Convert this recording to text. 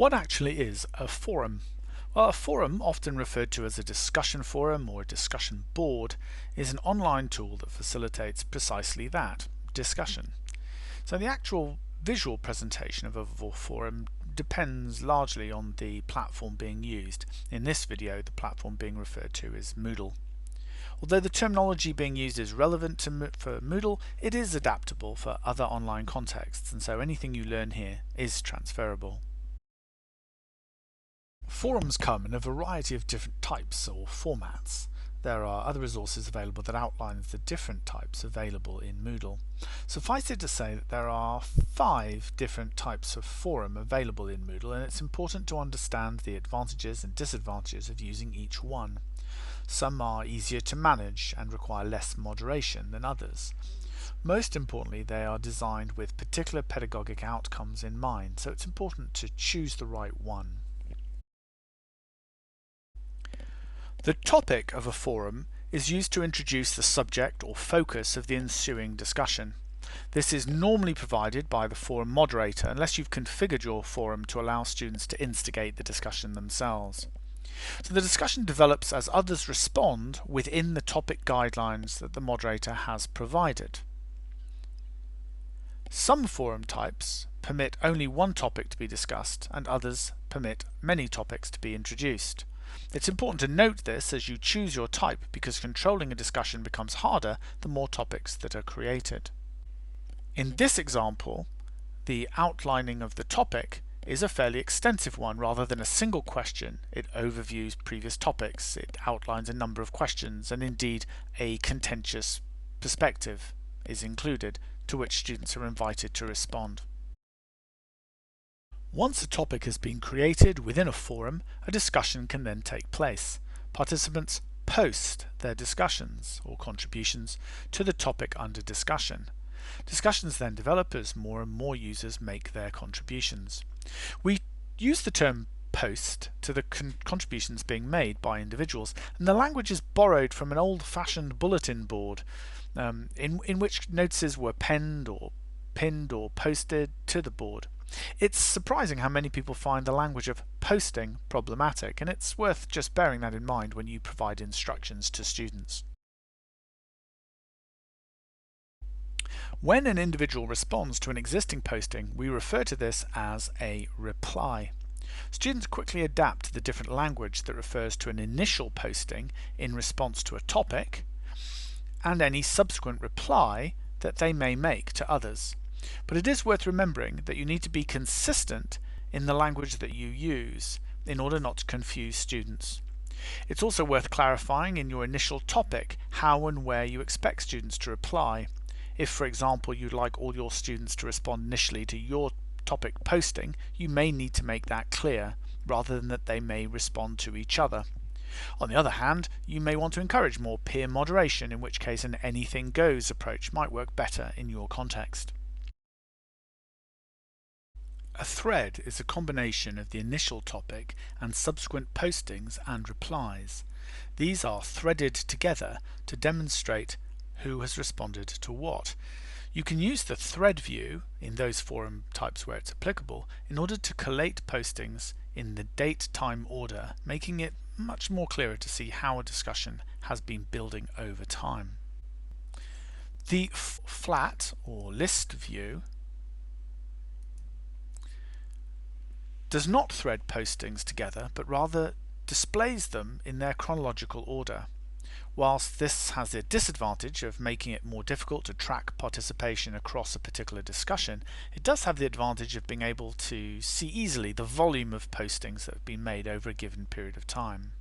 What actually is a forum? Well, a forum, often referred to as a discussion forum or a discussion board, is an online tool that facilitates precisely that, discussion. So the actual visual presentation of a forum depends largely on the platform being used. In this video, the platform being referred to is Moodle. Although the terminology being used is relevant for Moodle, it is adaptable for other online contexts, and so anything you learn here is transferable. Forums come in a variety of different types or formats. There are other resources available that outline the different types available in Moodle. Suffice it to say that there are 5 different types of forum available in Moodle, and it's important to understand the advantages and disadvantages of using each one. Some are easier to manage and require less moderation than others. Most importantly, they are designed with particular pedagogic outcomes in mind, so it's important to choose the right one. The topic of a forum is used to introduce the subject or focus of the ensuing discussion. This is normally provided by the forum moderator unless you've configured your forum to allow students to instigate the discussion themselves. So the discussion develops as others respond within the topic guidelines that the moderator has provided. Some forum types permit only one topic to be discussed, and others permit many topics to be introduced. It's important to note this as you choose your type, because controlling a discussion becomes harder the more topics that are created. In this example, the outlining of the topic is a fairly extensive one rather than a single question. It overviews previous topics, it outlines a number of questions, and indeed a contentious perspective is included to which students are invited to respond. Once a topic has been created within a forum, a discussion can then take place. Participants post their discussions or contributions to the topic under discussion. Discussions then develop as more and more users make their contributions. We use the term post to the contributions being made by individuals, and the language is borrowed from an old-fashioned bulletin board in which notices were penned or pinned or posted to the board. It's surprising how many people find the language of posting problematic, and it's worth just bearing that in mind when you provide instructions to students. When an individual responds to an existing posting, we refer to this as a reply. Students quickly adapt to the different language that refers to an initial posting in response to a topic, and any subsequent reply that they may make to others. But it is worth remembering that you need to be consistent in the language that you use in order not to confuse students. It's also worth clarifying in your initial topic how and where you expect students to reply. If, for example, you'd like all your students to respond initially to your topic posting, you may need to make that clear, rather than that they may respond to each other. On the other hand, you may want to encourage more peer moderation, in which case an anything goes approach might work better in your context. A thread is a combination of the initial topic and subsequent postings and replies. These are threaded together to demonstrate who has responded to what. You can use the thread view in those forum types where it's applicable in order to collate postings in the date-time order, making it much more clearer to see how a discussion has been building over time. The flat or list view does not thread postings together, but rather displays them in their chronological order. Whilst this has the disadvantage of making it more difficult to track participation across a particular discussion, it does have the advantage of being able to see easily the volume of postings that have been made over a given period of time.